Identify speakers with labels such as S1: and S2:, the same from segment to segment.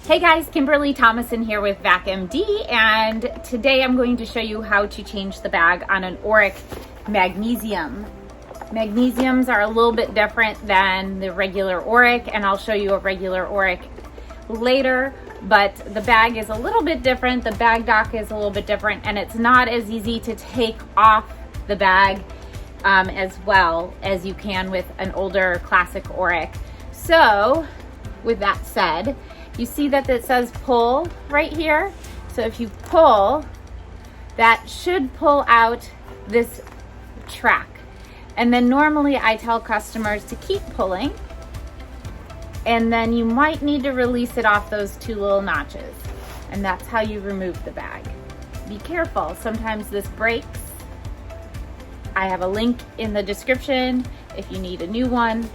S1: Hey guys, Kimberly Thomason here with VacMD, and today I'm going to show you how to change the bag on an Oreck Magnesium. Magnesiums are a little bit different than the regular Oreck, and I'll show you a regular Oreck later, but the bag is a little bit different, the bag dock is a little bit different, and it's not as easy to take off the bag as well as you can with an older classic Oreck. So, with that said, you see that it says pull right here. So if you pull, that should pull out this track. And then normally I tell customers to keep pulling, and then you might need to release it off those two little notches. And that's how you remove the bag. Be careful, sometimes this breaks. I have a link in the description if you need a new one.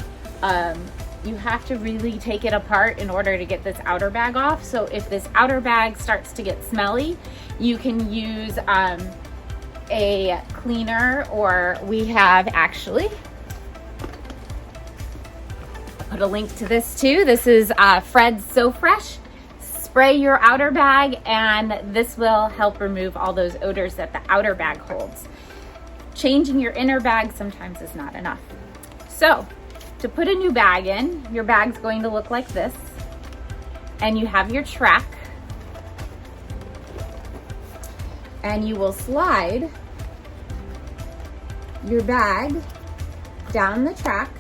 S1: You have to really take it apart in order to get this outer bag off. So if this outer bag starts to get smelly, you can use a cleaner, or we have actually put a link to this too. This is Fred's So Fresh. Spray your outer bag and this will help remove all those odors that the outer bag holds. Changing your inner bag sometimes is not enough. So, to put a new bag in, your bag's going to look like this, and you have your track, and you will slide your bag down the track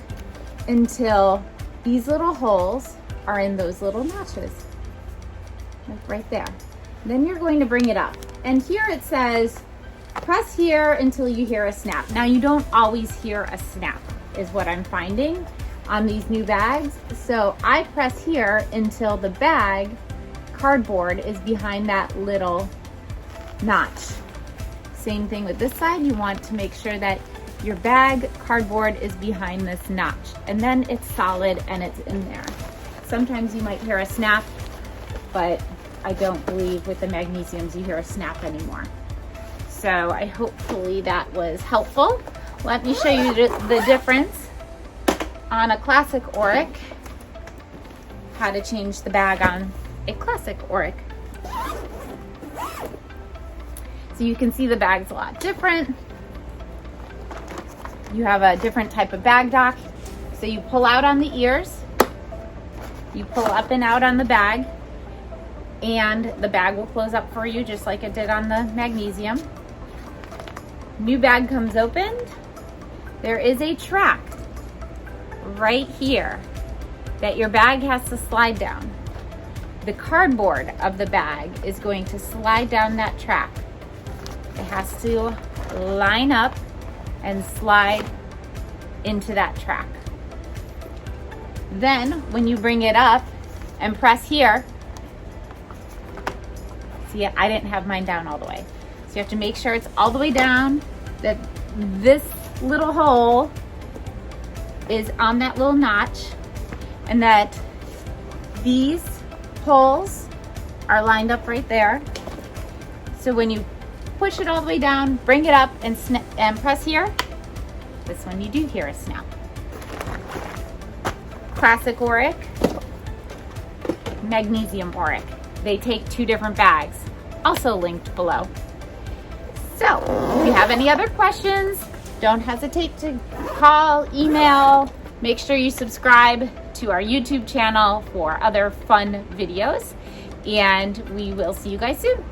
S1: until these little holes are in those little notches, like right there. Then you're going to bring it up, and here it says, press here until you hear a snap. Now you don't always hear a snap, is what I'm finding on these new bags. So I press here until the bag cardboard is behind that little notch. Same thing with this side. You want to make sure that your bag cardboard is behind this notch, and then it's solid and it's in there. Sometimes you might hear a snap, but I don't believe with the magnesiums you hear a snap anymore. So I hopefully that was helpful. Let me show you the difference on a classic Oreck, how to change the bag on a classic Oreck. So you can see the bag's a lot different. You have a different type of bag dock. So you pull out on the ears, you pull up and out on the bag, and the bag will close up for you just like it did on the Magnesium. New bag comes opened. There is a track right here that your bag has to slide down. The cardboard of the bag is going to slide down that track. It has to line up and slide into that track. Then when you bring it up and press here, see, I didn't have mine down all the way. So you have to make sure it's all the way down, that this little hole is on that little notch, and that these holes are lined up right there. So when you push it all the way down, bring it up and press here, this one you do hear a snap. Classic Oreck, Magnesium Oreck. They take two different bags, also linked below. So, if you have any other questions, don't hesitate to call, email. Make sure you subscribe to our YouTube channel for other fun videos, and we will see you guys soon.